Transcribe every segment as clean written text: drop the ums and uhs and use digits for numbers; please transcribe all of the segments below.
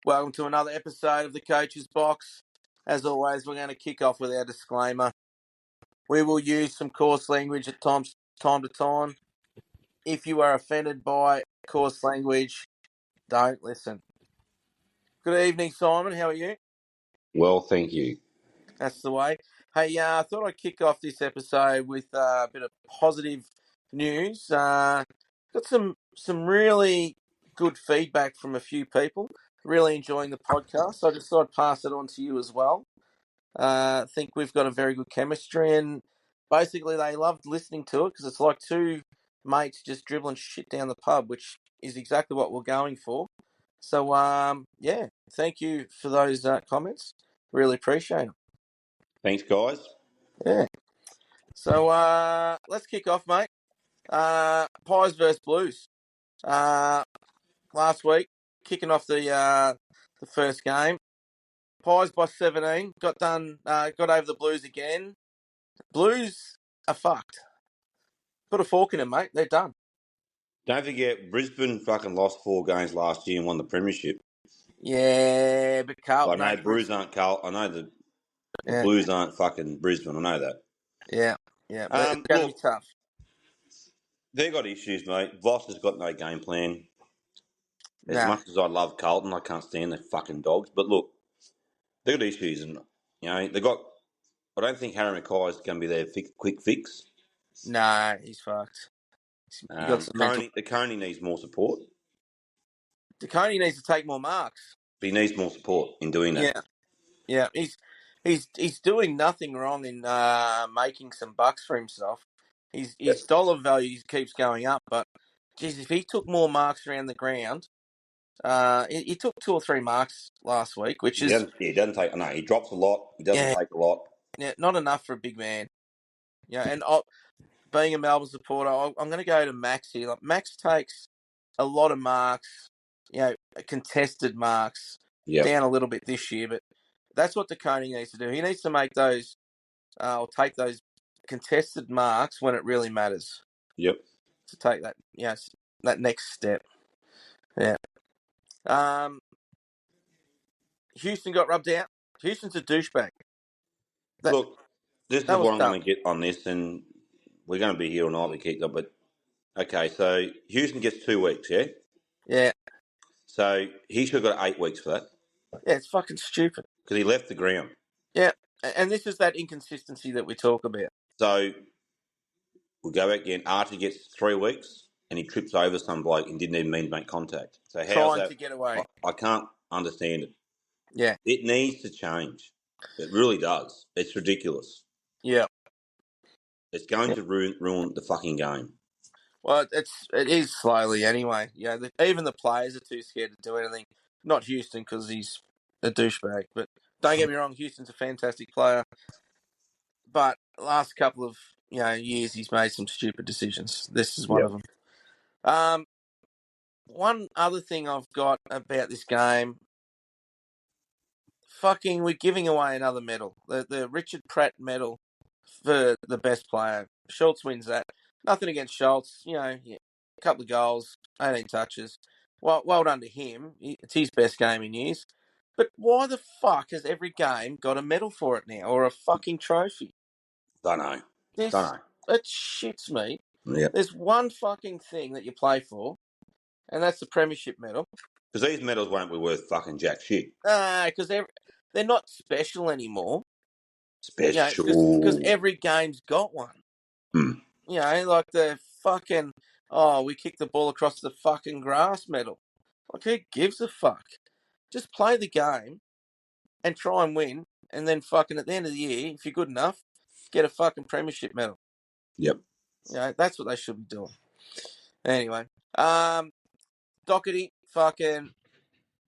Welcome to another episode of the Coach's Box. As always, we're going to kick off with our disclaimer. We will use some coarse language at time to time. If you are offended by coarse language, don't listen. Good evening, Simon. How are you? Well, thank you. That's the way. Hey, I thought I'd kick off this episode with a bit of positive news. Got some really good feedback from a few people. Really enjoying the podcast. So I just thought I'd pass it on to you as well. I think we've got a very good chemistry, and basically they loved listening to it because it's like two mates just dribbling shit down the pub, which is exactly what we're going for. So, yeah, thank you for those comments. Really appreciate them. Thanks, guys. Yeah. So, let's kick off, mate. Pies versus Blues. Last week, kicking off the first game. Pies by 17. Got over the Blues again. Blues are fucked. Put a fork in them, mate. They're done. Don't forget, Brisbane fucking lost 4 games last year and won the premiership. Yeah, but Carlton. I know Blues aren't Carl. I know the Yeah, Blues aren't fucking Brisbane. I know that. yeah. But it's going to be Look, tough. they've got issues, mate. Voss has got no game plan. As Nah. much as I love Carlton, I can't stand their fucking dogs. But look, they've got issues, and they got. I don't think Harry Mackay is going to be their quick fix. Nah, he's fucked. You got some mental. The Coney needs more support. DeConey needs to take more marks. But he needs more support in doing that. Yeah. He's doing nothing wrong in making some bucks for himself. His dollar value keeps going up, but geez, if he took more marks around the ground, he took 2 or 3 marks last week, which He doesn't take. No, he drops a lot. He doesn't take a lot. Yeah, not enough for a big man. Yeah, and being a Melbourne supporter, I'm going to go to Max here. Like, Max takes a lot of marks, contested marks, down a little bit this year, but that's what DeConey needs to do. He needs to make those, or take those contested marks when it really matters. Yep. To take that, that next step. Yeah. Houston got rubbed out. Houston's a douchebag. Look, this is what I'm going to get on this, and we're going to be here all night. We keep up, but okay. So Houston gets 2 weeks, yeah. Yeah. So he should have got 8 weeks for that. Yeah, it's fucking stupid. Because he left the ground. Yeah, and this is that inconsistency that we talk about. So we'll go back again. Archie gets 3 weeks, and he trips over some bloke and didn't even mean to make contact. So how's that? To get away. I can't understand it. Yeah. It needs to change. It really does. It's ridiculous. Yeah. It's going to ruin the fucking game. Well, it is slowly anyway. Yeah, even the players are too scared to do anything. Not Houston because he's a douchebag, but don't get me wrong, Houston's a fantastic player. But the last couple of years, he's made some stupid decisions. This is one of them. One other thing I've got about this game. Fucking, we're giving away another medal. The Richard Pratt medal for the best player. Schultz wins that. Nothing against Schultz. A couple of goals, 18 touches. Well done to him. It's his best game in years. But why the fuck has every game got a medal for it now, or a fucking trophy? Don't know. It shits me. Yep. There's one fucking thing that you play for, and that's the premiership medal. Because these medals won't be worth fucking jack shit. Because they're not special anymore. Special. Because every game's got one. Like the fucking, we kicked the ball across the fucking grass medal. Like, who gives a fuck? Just play the game and try and win, and then fucking at the end of the year, if you're good enough, get a fucking premiership medal. Yep. That's what they should be doing. Anyway, Doherty, fucking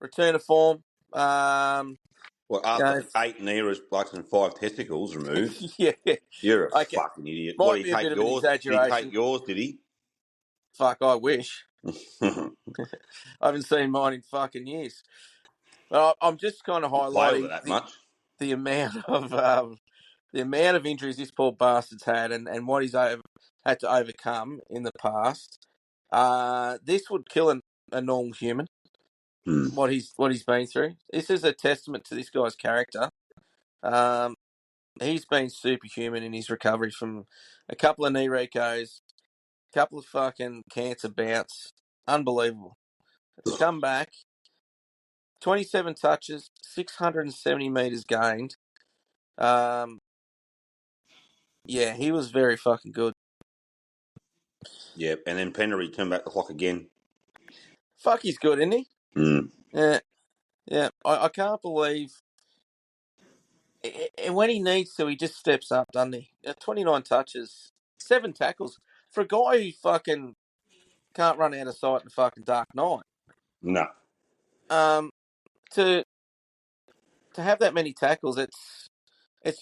return to form. Well, after 8 knee replacements and 5 testicles removed, yeah, you're a fucking idiot. Might What, be did he a take bit of an yours? exaggeration. Did he take yours, did he? Fuck, I wish. I haven't seen mine in fucking years. But I'm just kind of highlighting the amount of injuries this poor bastard's had, and what he's had to overcome in the past. This would kill a normal human. what he's been through. This is a testament to this guy's character. He's been superhuman in his recovery from a couple of knee recos, a couple of fucking cancer bouts. Unbelievable. To come back, 27 touches, 670 metres gained. Yeah, he was very fucking good. Yeah, and then Pendery turned back the clock again. Fuck, he's good, isn't he? Mm. Yeah. I can't believe. And when he needs to, he just steps up, doesn't he? 29 touches, 7 tackles. For a guy who fucking can't run out of sight in the fucking dark night. No. To have that many tackles, it's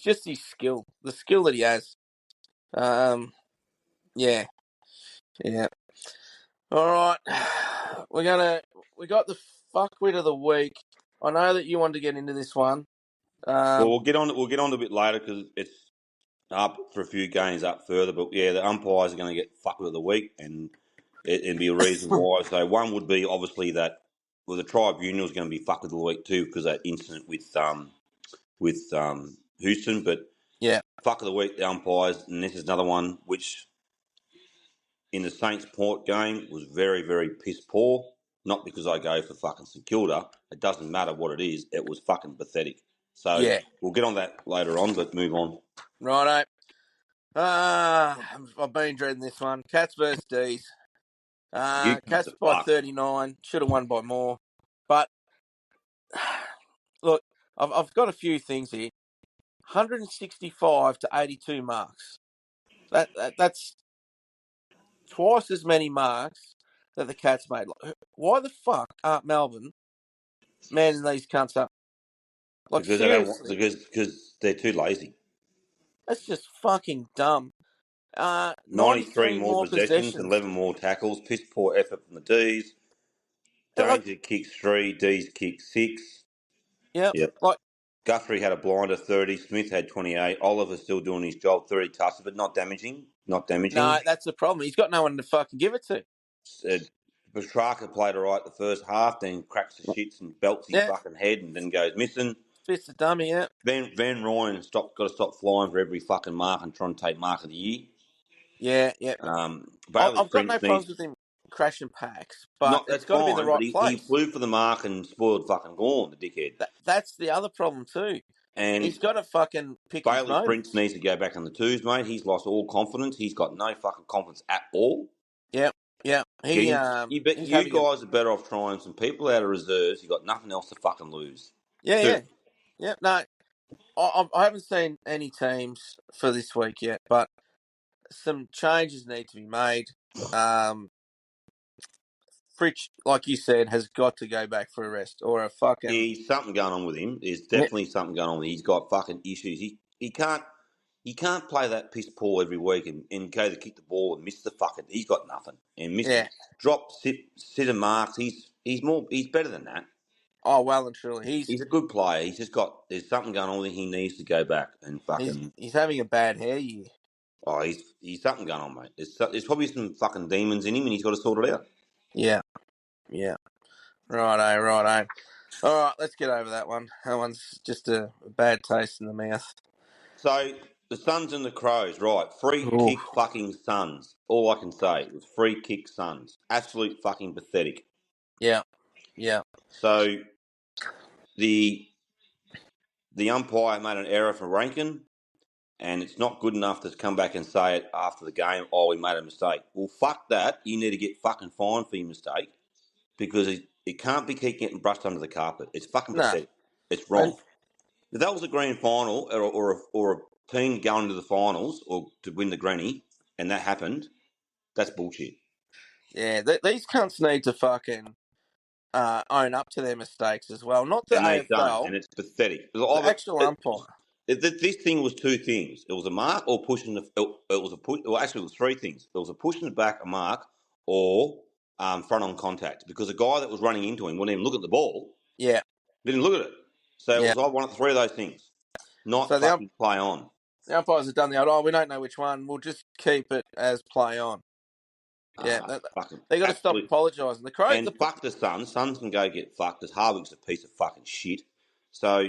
just his skill, the skill that he has. Yeah. All right, we got the fuckwit of the week. I know that you wanted to get into this one. Well, we'll get on a bit later because it's up for a few games up further. But yeah, the umpires are going to get fucked of the week, and it'd be a reason why. So one would be obviously that the tribunal is going to be fucked of the week too because that incident with Houston. But Yeah, fuck of the week, the umpires, and this is another one which in the Saints Port game was very, very piss poor. Not because I go for fucking St Kilda. It doesn't matter what it is. It was fucking pathetic. So yeah. we'll get on that later on, but move on. Righto. I've been dreading this one. Cats versus D's. You cunts Cats are by fucked. 39. Should have won by more. But look, I've got a few things here. 165 to 82 marks. That's twice as many marks that the Cats made. Like, why the fuck aren't Melbourne manning these cunts up? Like, Because they don't want, seriously, because they're too lazy. that's just fucking dumb. 93 93 more more possessions, possessions. 11 more tackles, piss poor effort from the D's. Like, Danger kicks 3, D's kicked 6. yeah, Yep. like, Guthrie had a blinder 30, Smith had 28. Oliver's still doing his job, 30 touches, but not damaging. Not damaging. no, that's the problem. He's got no one to fucking give it to. Petrarca played all right the first half, then cracks the shits and belts his Yeah, fucking head and then goes missing. fits the dummy, yeah. Van Ryan got to stop flying for every fucking mark and trying to take mark of the year. Yeah. Bailey I've got no Prince problems needs with him crashing packs, but not it's that's got to be in the fine, but right he place. flew for the mark and spoiled fucking Gorn, the dickhead. That's the other problem too. And He's got to fucking pick his Bailey Prince moments. needs to go back on the twos, mate. He's lost all confidence. He's got no fucking confidence at all. Yeah. You He's you having a guys are better off trying some people out of reserves. You got nothing else to fucking lose. yeah. No, I haven't seen any teams for this week yet, but some changes need to be made. Fritsch, like you said, has got to go back for a rest or a fucking There's something going on with him. There's definitely something going on with him. He's got fucking issues. He can't play that piss poor every week and go to kick the ball and miss the fucking. He's got nothing and miss yeah. drop sit and marks. He's better than that. Oh, well and truly, He's a good player. He's just got there's something going on with him. He needs to go back and fucking. he's having a bad hair year. Oh, he's something going on, mate. There's probably some fucking demons in him, and he's got to sort it out. Yeah. Righto. All right, let's get over that one. That one's just a bad taste in the mouth. So the Suns and the Crows, right? Free Ooh. kick fucking Suns. All I can say was free kick Suns. Absolute fucking pathetic. Yeah. So the umpire made an error for Rankin, and it's not good enough to come back and say it after the game. Oh, we made a mistake. Well, fuck that. You need to get fucking fined for your mistake because it can't be keep getting brushed under the carpet. It's fucking No. pathetic. It's And wrong. If that was a grand final or a team going to the finals or to win the granny, and that happened, that's bullshit. yeah, these cunts need to fucking own up to their mistakes as well. Not the And they don't, AFL, and it's pathetic. the actual umpire. This thing was two things. It was a mark or pushing the. It was a push. Well, actually, it was three things. It was a push in the back, a mark, or front on contact. Because the guy that was running into him wouldn't even look at the ball. Yeah. Didn't look at it. So it Yeah. was I wanted three of those things. Not So fucking play on. the umpires have done the old, we don't know which one. We'll just keep it as play on. Yeah, Fucking they got to stop absolute. apologising. The Crows, And fuck the Suns. Suns can go get fucked because Harvick's a piece of fucking shit. So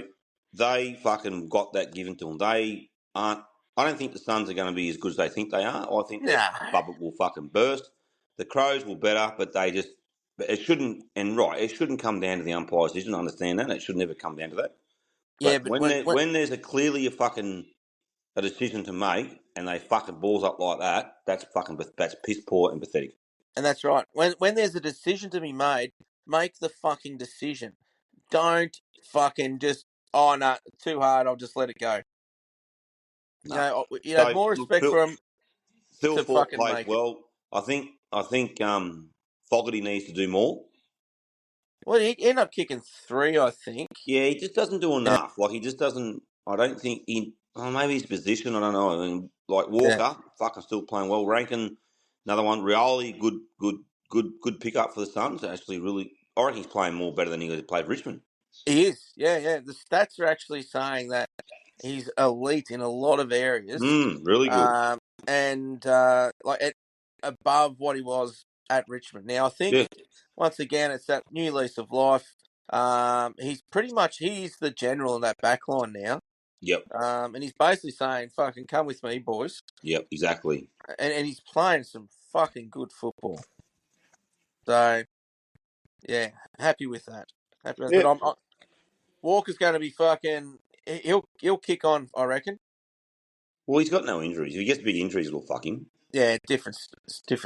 they fucking got that given to them. They aren't. I don't think the Suns are going to be as good as they think they are. I think their nah. bubble will fucking burst. The Crows will better, but they just. But it shouldn't. And right, it shouldn't come down to the umpire's decision. I understand that. It should never come down to that. Yeah, But but when there's a clearly a decision to make and they fucking balls up like that, that's piss poor and pathetic. and that's right. When there's a decision to be made, make the fucking decision. Don't fucking just no, too hard. I'll just let it go. No. You had So more look, respect for him Phil to Fort fucking plays make it. well. I think Fogarty needs to do more. Well, he ended up kicking 3, I think. Yeah, he just doesn't do Yeah, enough. Like he just doesn't. I don't think he. Oh, maybe his position. I don't know. I mean, like yeah, Walker, fucking still playing well. Rankin, another one. Rioli, good pickup for the Suns. Actually, really. I reckon he's playing more better than he played for Richmond. he is. Yeah, yeah. The stats are actually saying that he's elite in a lot of areas, Really good. and above what he was at Richmond. Now, I think Yeah. once again it's that new lease of life. He's the general in that back line now. Yep. And he's basically saying, "Fucking come with me, boys," Yep. Exactly. and he's playing some fucking good football. So yeah, happy with that. Happy with, Yeah. but Walker's going to be fucking. He'll kick on, I reckon. Well, he's got no injuries. If he gets big injuries, it'll fuck him. Yeah, different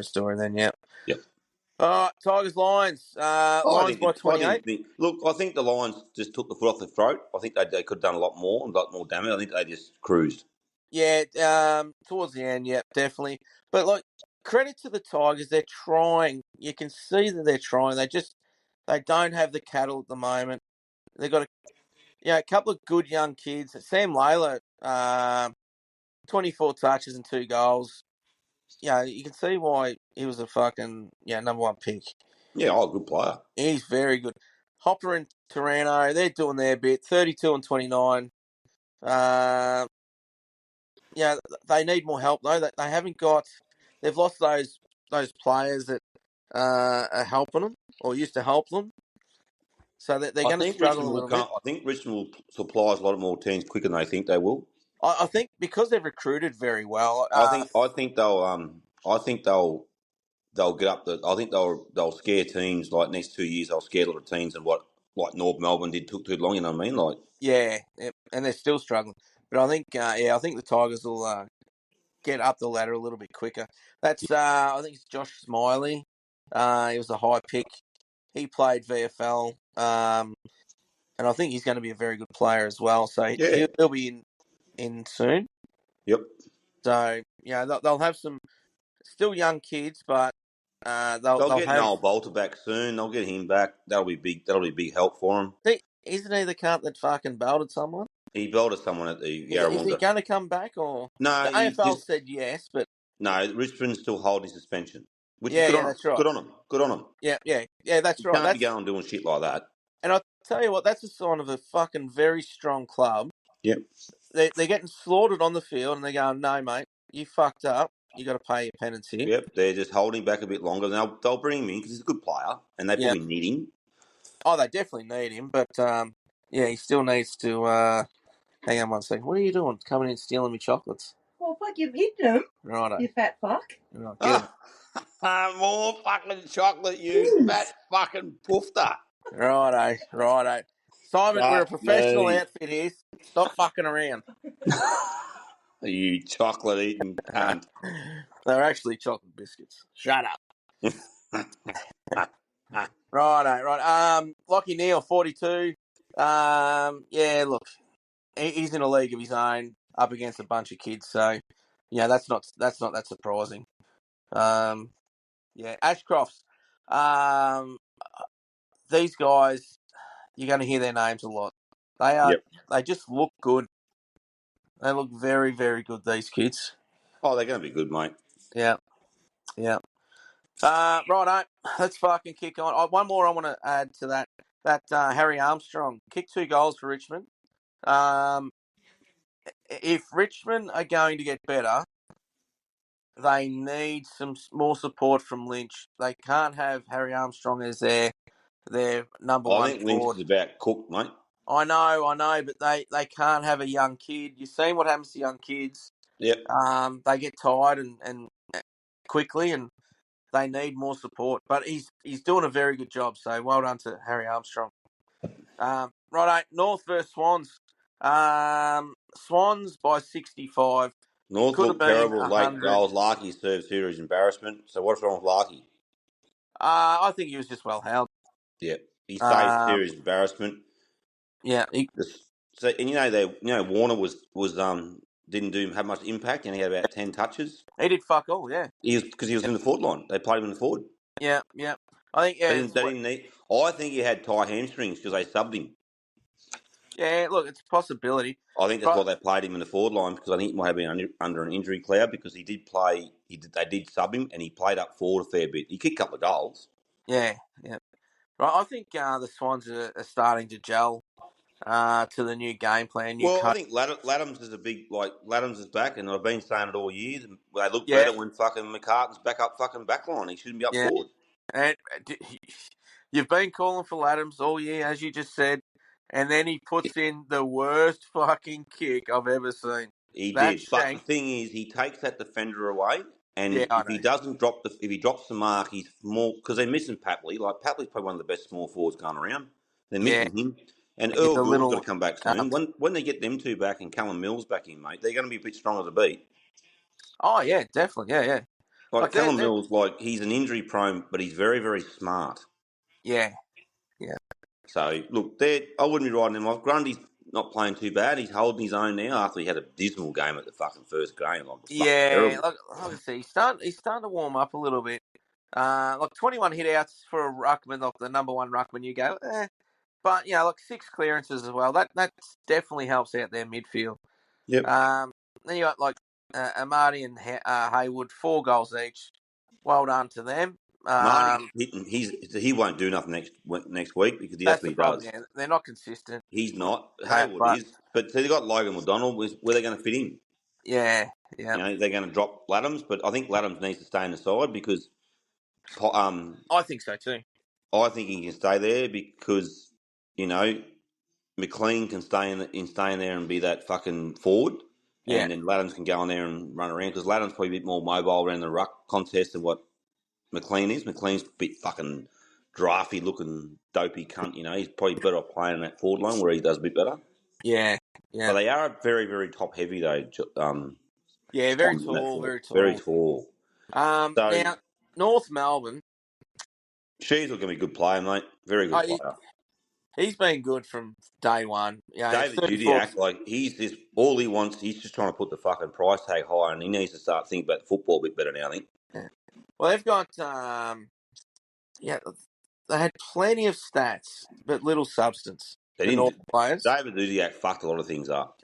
story then. Yeah. Yep. All right, Tigers Lions. Oh, Lions by 28. Look, I think the Lions just took the foot off the throat. I think they could have done a lot more and got more damage. I think they just cruised. Yeah, towards the end, yeah, definitely. But like, credit to the Tigers, they're trying. You can see that they're trying. They don't have the cattle at the moment. They've got a couple of good young kids. Sam Layla, 24 touches and 2 goals. Yeah, you can see why he was a fucking number 1 pick. Yeah, good player. He's very good. Hopper and Taranto, they're doing their bit. 32 and 29. They need more help though. They haven't got. They've lost those players that are helping them or used to help them. So that they're I going to think struggle Richmond a will little come. bit. I think Richmond will supply a lot more teams quicker than they think they will. I think because they've recruited very well. I think they'll get up. I think they'll scare teams like next 2 years. They'll scare a lot of teams and what like North Melbourne did took too long. You know what I mean? Like Yeah, and they're still struggling. But I think I think the Tigers will get up the ladder a little bit quicker. That's I think it's Josh Smiley. He was a high pick. He played VFL, and I think he's going to be a very good player as well. So yeah, he'll be in soon. yep. So they'll have some still young kids, but They'll they'll get have. Noel Bolter back soon. They'll get him back. That'll be big. That'll be big help for him. Isn't he the cunt that fucking belted someone? He belted someone at the Is he Yarrawonga. going to come back or No, the he AFL just said yes, but no. Richmond's still holding suspension, which is yeah, good on him. that's right. Good on him. Good on him. Yeah, that's You right. can't be going doing shit like that. And I tell you what, that's a sign of a fucking very strong club. Yep. They're getting slaughtered on the field, and they're going, no, mate, you fucked up. You got to pay your penance here. Yep. They're just holding back a bit longer. Now they'll bring him in because he's a good player, and they Yeah. probably need him. Oh, they definitely need him, but he still needs to. Hang on one second. What are you doing? Coming in stealing me chocolates? Well, fuck, you've hidden them. Righto. You fat fuck. Right, get 'em. More fucking chocolate, you fat fucking poofter. Righto. Simon, we're a Fuck professional me. outfit here. Stop fucking around. You chocolate eating cunt. They're actually chocolate biscuits. Shut up. Right. Lockie Neal, 42. Look, he's in a league of his own, up against a bunch of kids. So, that's not that surprising. Ashcrofts. These guys, you're going to hear their names a lot. Yep. They just look good. They look very, very good. These kids. Oh, they're going to be good, mate. Yeah. Righto, let's fucking kick on. One more I want to add to that. That Harry Armstrong kicked 2 goals for Richmond. If Richmond are going to get better, they need some more support from Lynch. They can't have Harry Armstrong as their number I one think Lynch forward. is about cooked, mate. I know, but they can't have a young kid. You've seen what happens to young kids. Yep. They get tired and quickly, and they need more support. But he's doing a very good job. So well done to Harry Armstrong. Righto, North versus Swans. Swans by 65. It North could have looked been terrible. Late 100. goals. Larkey served serious embarrassment. So what's wrong with Larkey? I think he was just well held. Yep. He saved Um, serious embarrassment. yeah, So and Warner was didn't have much impact and he had about 10 touches. he did fuck all. Yeah, Because he was in the forward line. They played him in the forward. yeah. I think They yeah, didn't. They didn't need. I think he had tie hamstrings because they subbed him. yeah. Look, it's a possibility, I think that's why but they played him in the forward line because I think he might have been under an injury cloud because he did play. They did sub him and he played up forward a fair bit. He kicked a couple of goals. yeah. Right, I think the Swans are starting to gel to the new game plan, new Well, I coach. think Laddams is a big Laddams is back, and I've been saying it all year. They look Yeah, better when fucking McCartan's back up fucking back line. He shouldn't be up yeah. forward. And you've been calling for Laddams all year, as you just said, and then he puts in the worst fucking kick I've ever seen. He That did, but the shank. thing is, he takes that defender away, Yeah, and I if he know. doesn't if he drops the mark, he's more because they're missing Papley. Like Papley's probably one of the best small forwards going around. They're Yeah, missing him, and he's Earl a Gould's got little. to come back soon. When they get them two back and Callum Mills back in, mate, they're going to be a bit stronger to beat. Oh yeah, definitely. Yeah. Like Like that. Callum Mills, like he's an injury prone, but he's very very smart. Yeah. So look, I wouldn't be riding him off. Grundy's not playing too bad. He's holding his own now after he had a dismal game at the fucking first game. Like fucking Yeah, terrible. like I see, he's starting to warm up a little bit. Like 21 hit outs for a ruckman, like the number one ruckman. You go, but like 6 clearances as well. That definitely helps out their midfield. Yep. Then you got like Amadi and Haywood, 4 goals each. Well done to them. Marty's hitting. He won't do nothing next week because that's That's what the he problem. does. Yeah, they're not consistent. He's not. Hayward But is, but so they got Logan McDonald. Where they going to fit him? yeah. They're going to drop Laddams, but I think Laddams needs to stay in the side because I think so too. I think he can stay there because McLean can stay in there and be that fucking forward. Yeah, And then Laddams can go in there and run around because Laddams probably a bit more mobile around the ruck contest than what McLean is. McLean's a bit fucking drafty looking dopey cunt, he's probably better off playing in that forward line where he does a bit better. yeah. But they are very, very top heavy though. Yeah, very Swans in that tall, forward. very Very tall. tall. So Now North Melbourne. she's looking to be a good player, mate. Very good player. He's been good from day one. David 34. Dudiak, like he's just all he wants. He's just trying to put the fucking price tag higher, and he needs to start thinking about football a bit better now. I think. Yeah. Well, they've got they had plenty of stats, but little substance. They The didn't. North players. David Dudiak fucked a lot of things up.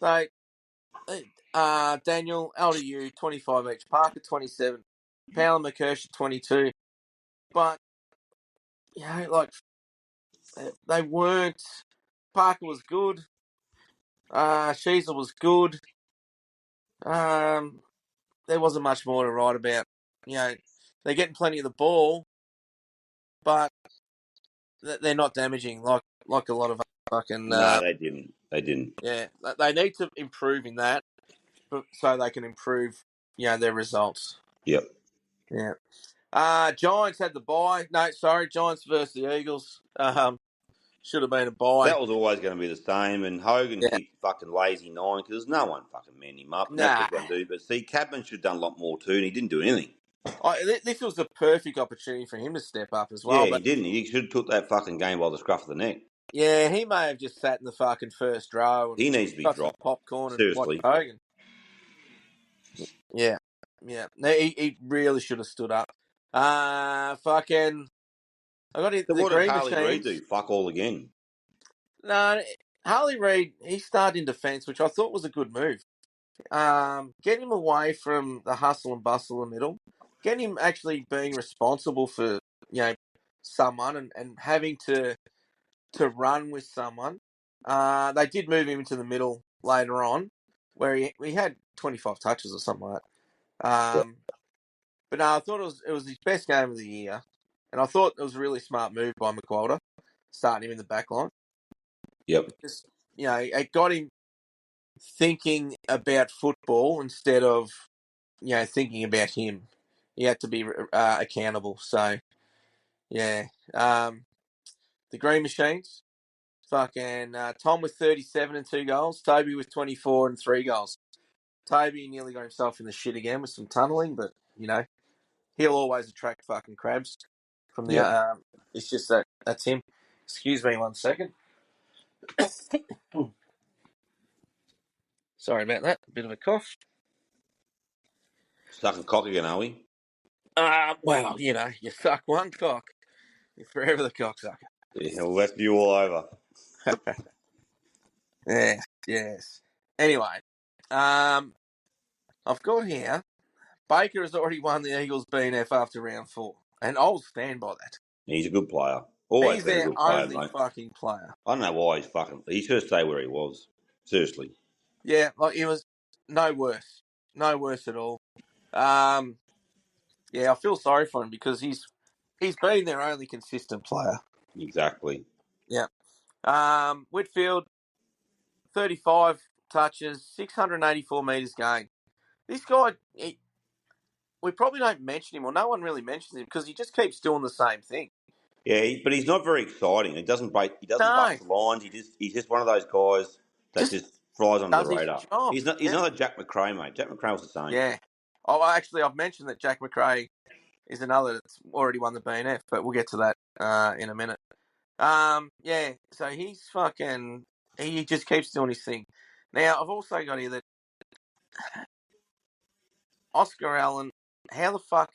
So, Daniel LDU 25 each, Parker 27, Powell and McKersh 22, but like they weren't. Parker was good. Sheezel was good. There wasn't much more to write about. They're getting plenty of the ball, but they're not damaging like a lot of fucking. No, they didn't. They didn't. Yeah, they need to improve in that, so they can improve, their results. Yep. Yeah. Giants had the bye. No, sorry, Giants versus the Eagles. Should have been a bye. That was always going to be the same. And Hogan kicked fucking lazy 9 because no one fucking manned him up. And that's what he's going to do. But see, Cadman should have done a lot more too, and he didn't do anything. This was the perfect opportunity for him to step up as well. Yeah, but he didn't. He should have took that fucking game by the scruff of the neck. yeah, he may have just sat in the fucking first row and He needs to be got some dropped. popcorn Seriously. and watched Hogan. Yeah. No, he really should have stood up. Fucking. I got it. So The what did Green Harley Reid Machines. do? Fuck all again. No, Harley Reid. He started in defence, which I thought was a good move. Get him away from the hustle and bustle in the middle. Get him actually being responsible for someone and having to run with someone. They did move him into the middle later on, where he had 25 touches or something like But no, I thought it was his best game of the year, and I thought it was a really smart move by McWalter, starting him in the back line. Yep. Because, it got him thinking about football instead of, thinking about him. He had to be accountable. So, yeah. The Green Machines, fucking Tom with 37 and 2 goals, Toby with 24 and 3 goals. Toby nearly got himself in the shit again with some tunnelling, but, he'll always attract fucking crabs from the. Yep. It's just that's him. Excuse me 1 second. Sorry about that. Bit of a cough. Sucking cock again, are we? Well, you suck one cock, you're forever the cocksucker. Yeah, well, that's you all over. Yes. Anyway, I've got here. Baker has already won the Eagles BNF after round 4, and I'll stand by that. He's a good player. Always He's been a their good player, only mate. fucking player. I don't know why he should have stayed where he was. Seriously. Yeah, like he was no worse at all. Yeah, I feel sorry for him because he's been their only consistent player. Exactly. Yeah. Whitfield, 35 touches, 684 metres gained. This guy, we probably don't mention him, or no one really mentions him because he just keeps doing the same thing. Yeah, but he's not very exciting. He doesn't break. He doesn't No, bust the lines. He's just one of those guys that just just flies under the does his radar. job. He's not. He's Yeah. not a Jack McRae, mate. Jack McRae was the same. Yeah. Oh, actually, I've mentioned that Jack McRae is another that's already won the BNF, but we'll get to that in a minute. Yeah, so he's fucking. He just keeps doing his thing. Now, I've also got here that Oscar Allen, how the fuck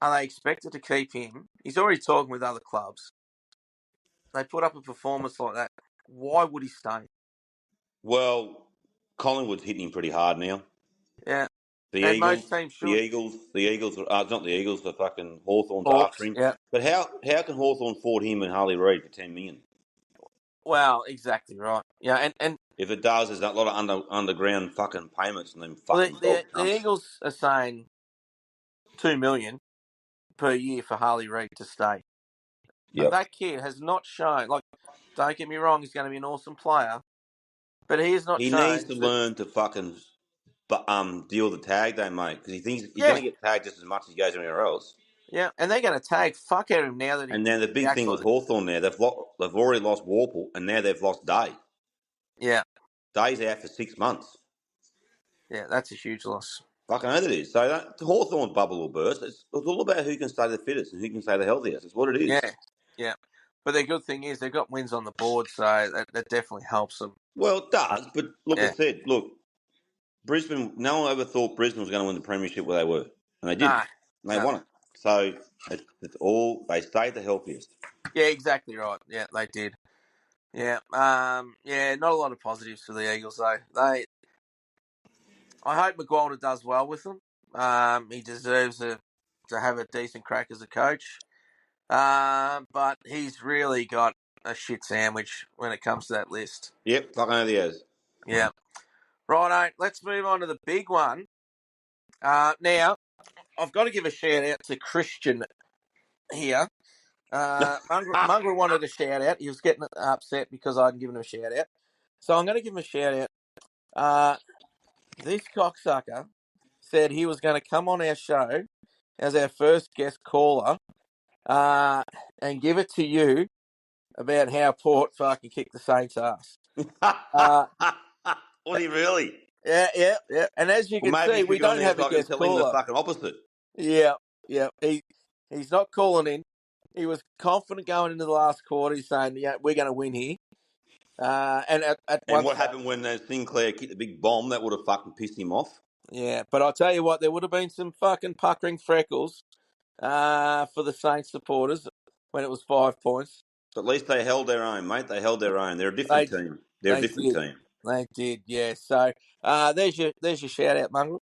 are they expected to keep him? He's already talking with other clubs. They put up a performance like that. Why would he stay? Well, Collingwood's hitting him pretty hard now. Yeah, The and Eagles, most teams the should. Eagles, the Eagles. It's not the Eagles. The fucking Hawthorn's after Hawks, him. yeah. But how can Hawthorn afford him and Harley Reid for 10 million? Well, exactly right. Yeah, and If it does, there's a lot of underground fucking payments and them well, fucking dog the cunts. Eagles are saying $2 million per year for Harley Reid to stay. Yep. That kid has not shown. Like, don't get me wrong, he's going to be an awesome player, but he has not He needs shown to that. learn to fucking deal with the tag they make because he thinks he's Yeah, going to get tagged just as much as he goes anywhere else. yeah, and they're going to tag fuck out of him now that And then the he big acts thing with like. Hawthorn there, they've already lost Warple and now they've lost Day. Yeah, Day's out for 6 months. yeah, that's a huge loss. Fucking know that is. So the Hawthorn bubble will burst. It's all about who can stay the fittest and who can stay the healthiest. It's what it is. Yeah, yeah. But the good thing is they've got wins on the board, so that definitely helps them. Well, it does, but look, Yeah. I said, Brisbane, no one ever thought Brisbane was going to win the premiership where they were. And they did. No, And they no. won it. So they stayed the healthiest. Yeah, exactly right. Yeah, they did. Yeah. Yeah, not a lot of positives for the Eagles though. I hope McGualter does well with them. He deserves to have a decent crack as a coach. But he's really got a shit sandwich when it comes to that list. Yep, fucking know the as. Yeah. Righto, let's move on to the big one. Now, I've got to give a shout out to Christian here. Mungra wanted a shout out. He was getting upset because I hadn't given him a shout out. So I'm going to give him a shout out. This cocksucker said he was going to come on our show as our first guest caller and give it to you about how Port fucking kicked the Saints' ass. Was he really? Yeah. And as you Well, can maybe see, he should we be on don't there have so a I can guest tell him the caller. fucking opposite. Yeah. He's not calling in. He was confident going into the last quarter. He's saying, "Yeah, we're going to win here." And at And one what stage, happened when Sinclair kicked the big bomb? That would have fucking pissed him off. yeah. But I'll tell you what, there would have been some fucking puckering freckles for the Saints supporters when it was 5 points. But at least they held their own, mate. They held their own. They're a different team. They're a They different did. team. They did. Yeah. So there's your shout out, Mongrel.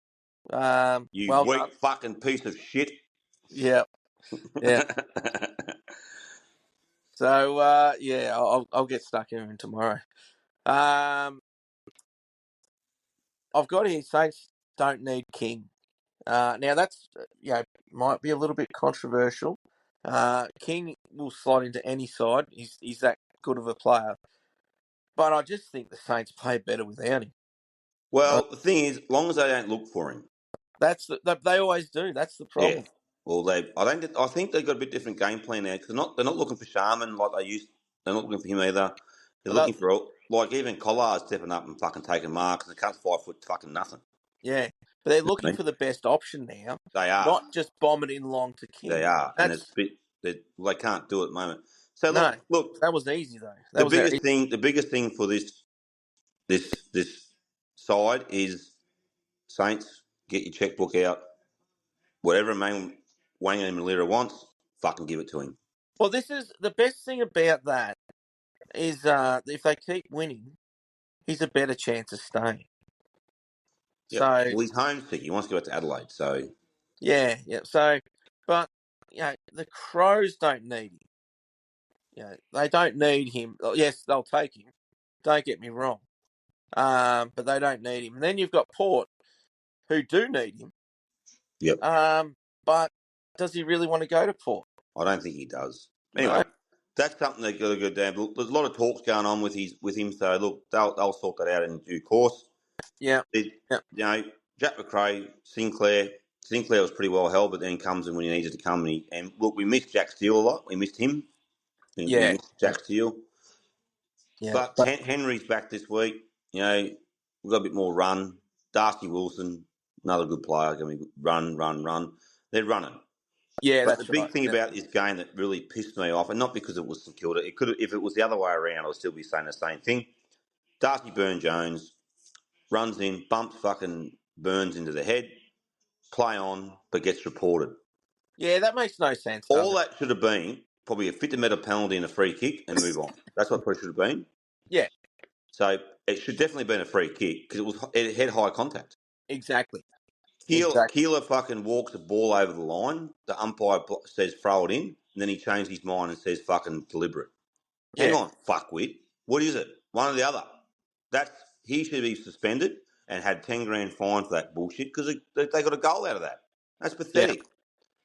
You Well done. weak fucking piece of shit. Yeah. Yeah. So yeah, I'll get stuck in tomorrow. I've got here Saints don't need King. Now that's might be a little bit controversial. King will slot into any side. He's that good of a player, but I just think the Saints play better without him. Well, the thing is, as long as they don't look for him, They always do. That's the yeah. problem. Well, I think they've got a bit different game plan now because they're not looking for Sharman like they used. They're not looking for him either. They're But looking for like even Collard stepping up and fucking taking marks. And the cunt's 5 foot fucking nothing. yeah, but they're You know what I looking mean? for the best option now, They are. not just bomb it in long to They King. are, and it's That's a bit they can't do it at the moment. So no, look. that was easy though. The That was biggest easy. thing, the biggest thing for this side is Saints. Get your checkbook out. Whatever Wayne and Malira wants, fucking give it to him. Well, this is the best thing about that is if they keep winning, he's a better chance of staying. Yep. So Well, he's homesick. He wants to go back to Adelaide. So yeah. So, but the Crows don't need him. They don't need him. Oh, yes, they'll take him. Don't get me wrong. But they don't need him. And then you've got Port, who do need him. yep. But does he really want to go to Port? I don't think he does. No. Anyway, that's something they've got to go down. Look, there's a lot of talks going on with him. So look, they'll sort that out in due course. Yeah. You know, Jack McRae, Sinclair. Sinclair was pretty well held, but then comes in when he needed to come. And look, we missed Jack Steele a lot. We missed him. We missed Jack Steele. Yeah. But Henry's back this week. You know, we've got a bit more run. Darcy Wilson, another good player. Going to run. They're running. Yeah, But that's the big right. thing about this game that really pissed me off, and not because it was St Kilda, it could, if it was the other way around, I would still be saying the same thing. Darcy Byrne-Jones runs in, bumps fucking Burns into the head, play on, but gets reported. Yeah, that makes no sense. All that should have been probably a fit-to-metal penalty and a free kick and move on. That's what it should have been. Yeah. So it should definitely have been a free kick because it had high contact. Exactly. Keeler fucking walks the ball over the line. The umpire says throw it in, and then he changed his mind and says fucking deliberate. Hang on, fuckwit. What is it? One or the other. He should be suspended and had 10 grand fine for that bullshit because they got a goal out of that. That's pathetic. Yeah.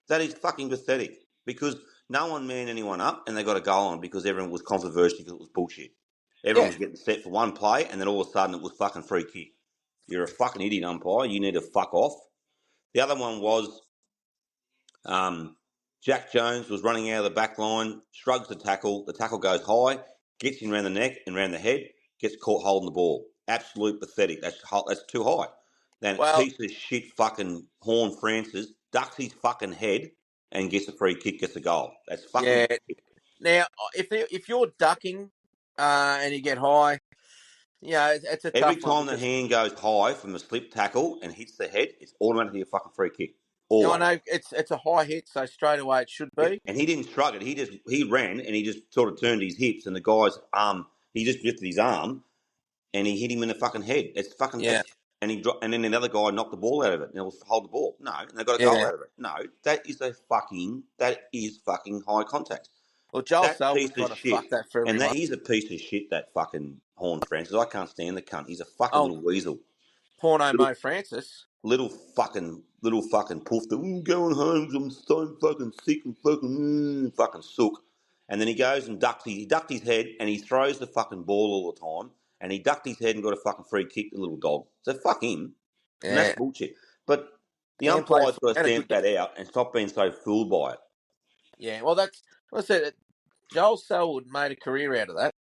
That is fucking pathetic because no one manned anyone up and they got a goal on because everyone was controversial because it was bullshit. Everyone was getting set for one play and then all of a sudden it was fucking free kick. You're a fucking idiot umpire. You need to fuck off. The other one was Jack Jones was running out of the back line, shrugs the tackle goes high, gets him around the neck and around the head, gets caught holding the ball. Absolute pathetic. That's too high. Then piece of shit fucking Horn Francis ducks his fucking head and gets a free kick, gets a goal. That's fucking pathetic. Now, if you're ducking and you get high, it's a tough every one. time the hand goes high from a slip tackle and hits the head, it's automatically a fucking free kick. Always. I know it's a high hit, so straight away it should be. And he didn't shrug it. He ran and he just sort of turned his hips and the guy's arm. He just lifted his arm and he hit him in the fucking head. It's fucking and he dropped, and then another guy knocked the ball out of it and it was hold the ball. No, and they got a goal out of it. No, that is fucking high contact. Well, Joel That Selwood's piece got of to shit, fuck that for everyone. and he's a piece of shit. That fucking Horn Francis. I can't stand the cunt. He's a fucking little weasel. Porno Mo Francis. Little fucking poof. I'm going home. I'm so fucking sick and fucking sook. And then he goes and ducked his head and he throws the fucking ball all the time. And he ducked his head and got a fucking free kick, the little dog. So fuck him. Yeah. And that's bullshit. But the umpire's got to stamp that out and stop being so fooled by it. Yeah, well, that's what I said. Joel Selwood made a career out of that.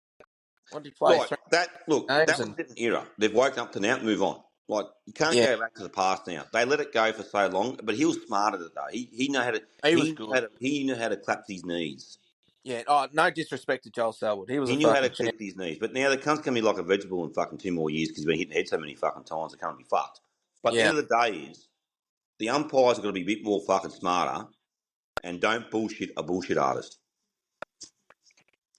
What did he play? Right, that was a different era. They've woken up to now, move on. Like, you can't go back to the past now. They let it go for so long, but he was smart at it, though. He knew how to... He knew how to clap his knees. Yeah, no disrespect to Joel Selwood. He knew how to clip his knees. But now the cunt's going to be like a vegetable in fucking 2 more years because he's been hitting the head so many fucking times, it can't be fucked. But at the end of the day is, the umpires are going to be a bit more fucking smarter and don't bullshit a bullshit artist.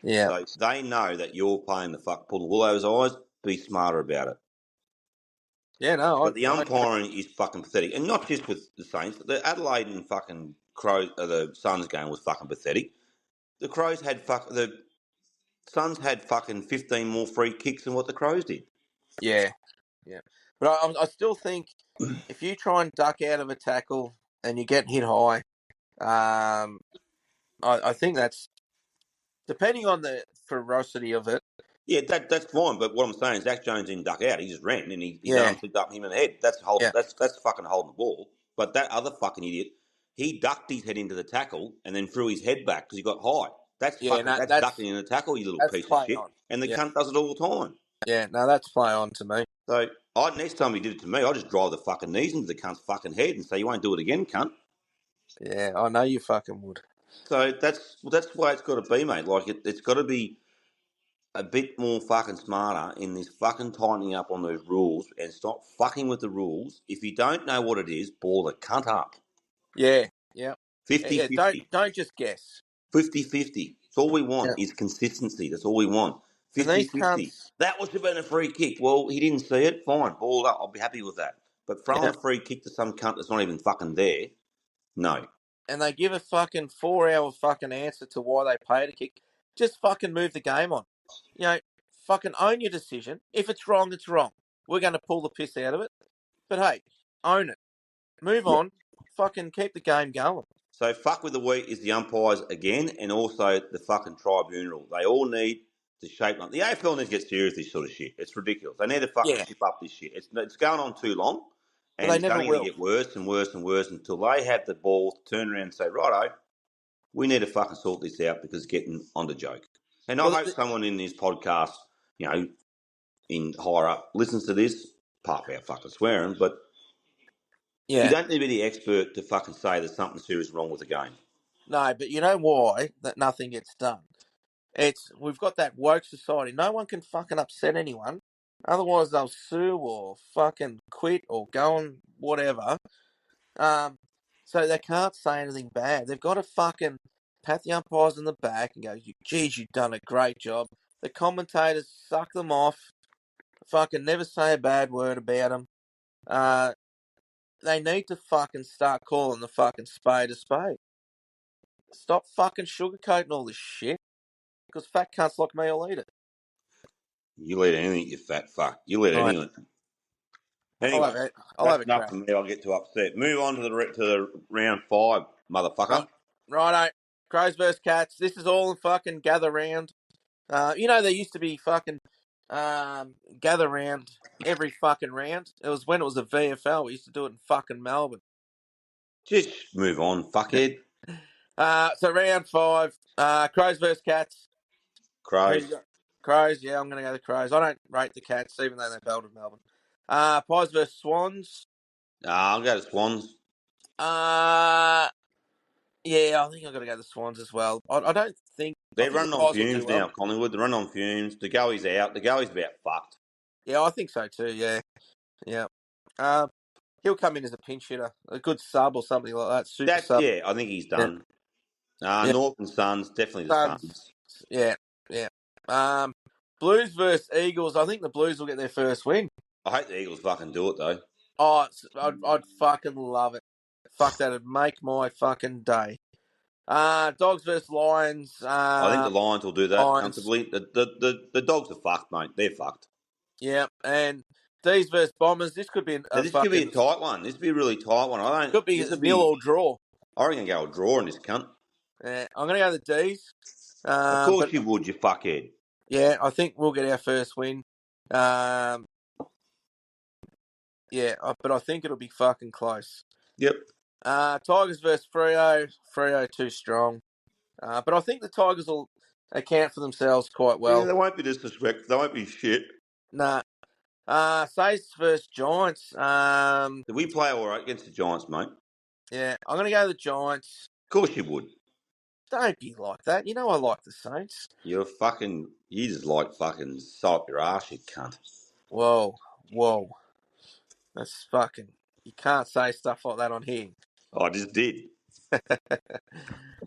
Yeah. So they know that you're playing the fuck, pull the wool over his eyes, be smarter about it. Yeah, no. But the umpiring is fucking pathetic. And not just with the Saints, but the Adelaide and fucking the Suns game was fucking pathetic. The Crows had the Suns had fucking 15 more free kicks than what the Crows did. Yeah. Yeah. But I still think if you try and duck out of a tackle and you get hit high, I think that's depending on the ferocity of it. Yeah, that's fine. But what I'm saying is, Zach Jones didn't duck out. He just ran, and his Yeah, arm flicked up him in the head. That's holding. yeah, That's fucking holding the ball. But that other fucking idiot, he ducked his head into the tackle and then threw his head back because he got high. That's yeah. fucking. No, That's ducking in the tackle, you little that's piece of play shit. on. And the Yeah, cunt does it all the time. yeah. No, that's play on to me. So next time he did it to me, I just drive the fucking knees into the cunt's fucking head and say, "You won't do it again, cunt." Yeah, I know you fucking would. So that's why it's got to be, mate. Like it's got to be a bit more fucking smarter in this fucking tightening up on those rules and stop fucking with the rules. If you don't know what it is, ball the cunt up. Yeah, yeah, yeah. Don't 50-50. don't just guess. 50-50. It's all we want Yeah, is consistency. That's all we want. and these 50-50. cunts. That was have been a free kick. Well, he didn't see it. Fine, ball up. I'll be happy with that. But throwing Yeah, a free kick to some cunt that's not even fucking there, no. and they give a fucking 4 hour fucking answer to why they paid a kick. Just fucking move the game on. You know, fucking own your decision. If it's wrong, it's wrong. We're going to pull the piss out of it. But hey, own it. Move on. Fucking keep the game going. So fuck with the week is the umpires again, and also the fucking tribunal. They all need to shape up. The AFL needs to get serious with this sort of shit. It's ridiculous. They need to fucking Yeah, chip up this shit. It's going on too long, but and they it's never only going to will. get worse and worse and worse until they have the balls to turn around and say, righto, we need to fucking sort this out because it's getting on the joke. And I Well, hope someone in this podcast, you know, in higher up, listens to this. Part about fucking swearing, but you yeah, don't need to be the expert to fucking say there's something serious wrong with the game. no, but you know why that nothing gets done? It's we've got that woke society. No one can fucking upset anyone. Otherwise, they'll sue or fucking quit or go on whatever. Um, so they can't say anything bad. They've got to fucking pat the umpires on the back and go, "Geez, you've done a great job." The commentators suck them off. Fucking never say a bad word about them. They need to fucking start calling the fucking spade a spade. Stop fucking sugarcoating all this shit. Because fat cunts like me will eat it. You let anything, you fat fuck. You let Right. anything. I'll Anyway, have it. I'll have that's a enough crack. from me. I'll get too upset. Move on to the round 5, Right, motherfucker. righto. Crows versus cats. This is all fucking gather round. There used to be fucking gather round every fucking round. It was when it was a VFL. We used to do it in fucking Melbourne. Just move on, fuckhead. So round 5. Crows versus cats. Who you Crows. got? Crows. Yeah, I'm gonna go the Crows. I don't rate the cats, even though they belted Melbourne. Pies versus Swans. I'll go to Swans. Uh Yeah, I think I've got to go the Swans as well. I don't think. I They're think the running on Pies will do fumes well. now, Collingwood. They're running on fumes. The goey's out. The goey's about fucked. Yeah, I think so too. Yeah, yeah. Um, he'll come in as a pinch hitter, a good sub or something like that. Super That's, sub. yeah, I think he's Yeah, done. yeah. North and Suns, definitely the Suns. Suns. Yeah, yeah. Blues versus Eagles. I think the Blues will get their first win. I hope the Eagles fucking do it, though. Oh, I'd fucking love it. Fuck, that'd make my fucking day. Dogs versus Lions. I think the Lions will do that Lions. comfortably. The Dogs are fucked, mate. They're fucked. Yeah, and D's versus Bombers. This could be Now, a this could be a fucking tight one. This would be a really tight one. could be This a would nil be, or draw. I reckon go a draw in this cunt. I'm going to go the D's. Of course But you would, you fuckhead. yeah, I think we'll get our first win. But I think it'll be fucking close. Yep. Tigers versus Freo. Freo too strong. But I think the Tigers will account for themselves quite Yeah, well. they won't be disrespect. They won't be shit. Nah. Saints versus Giants. Did we play all right against the Giants, mate? Yeah, I'm going to go the Giants. Of course you would. Don't be like that. You know I like the Saints. You just like fucking salt your ass, you cunt. Whoa. That's fucking. You can't say stuff like that on here. I just did.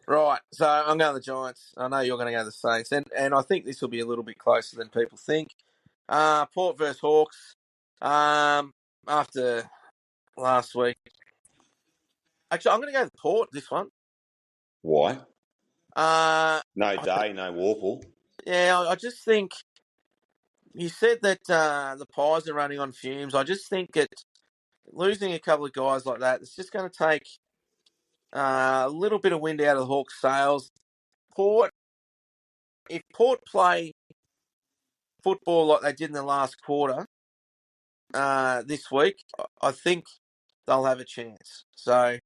Right, so I'm going the Giants. I know you're going to go the Saints, and I think this will be a little bit closer than people think. Port versus Hawks. After last week, actually, I'm going to go the Port this one. Why? Uh, No Day, no Warple. yeah, I just think you said that the Pies are running on fumes. I just think that losing a couple of guys like that, it's just going to take a little bit of wind out of the Hawks' sails. If Port play football like they did in the last quarter this week, I think they'll have a chance. So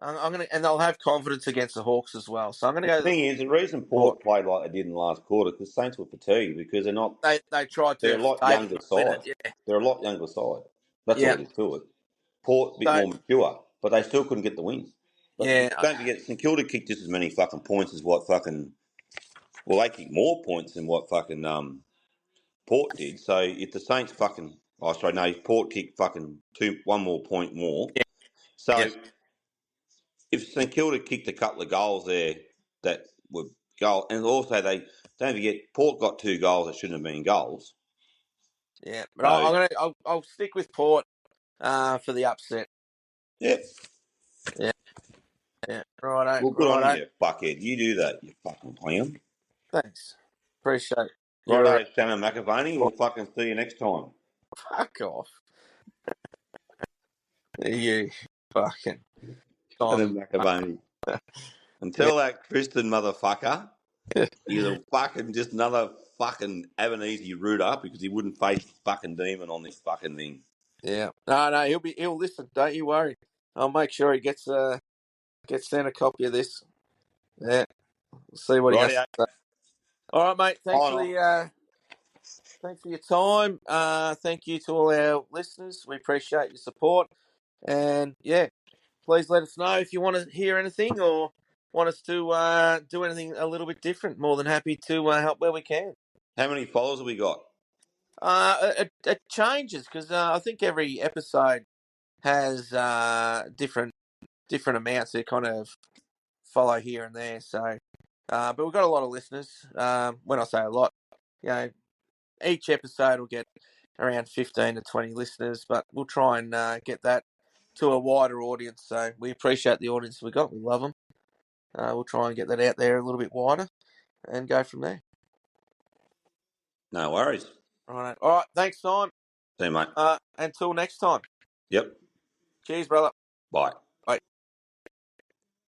I'm gonna, and they'll have confidence against the Hawks as well. So I'm gonna go The thing is, the reason Port. Port played like they did in the last quarter because Saints were fatigued because they're not. They tried They're to a lot favour younger and win it. side. Yeah, They're a lot younger side. That's all yeah. it is to it. Port a bit So more mature, but they still couldn't get the wins. But yeah, don't forget, St Kilda kicked just as many fucking points as what fucking. Well, they kicked more points than what fucking Port did. So if the Saints fucking, oh sorry, no, Port kicked fucking one more point more. yeah, yeah, So if St Kilda kicked a couple of goals there that were goal, and also they don't forget Port got 2 goals that shouldn't have been goals. yeah. But So I'll stick with Port for the upset. yeah, Yeah, yeah. Righto, well, good on you, righto. you fuckhead. You do that, you fucking clown. Thanks. Appreciate your Righto, Shannon McAvaney. We'll fucking see you next time. fuck off. You fucking Shannon Simon. McAvaney. And Yeah, tell that Christian motherfucker he's a fucking just another fucking Ebenezer Rooter because he wouldn't face the fucking demon on this fucking thing. yeah. No, he'll listen. Don't you worry. I'll make sure he gets sent a copy of this. Yeah, we'll see what he has Righto. to say. All right, mate. Oh, Thanks for your time. Thank you to all our listeners. We appreciate your support. And yeah, please let us know if you want to hear anything or want us to do anything a little bit different. More than happy to help where we can. how many followers have we got? It changes because I think every episode has different amounts that kind of follow here and there. So, but we've got a lot of listeners. When I say a lot, you know, each episode will get around 15 to 20 listeners, but we'll try and get that to a wider audience. So we appreciate the audience we got. We love them. We'll try and get that out there a little bit wider and go from there. No worries. All right. Thanks, Simon. See you, mate. Until next time. Yep. Cheers, brother. Bye.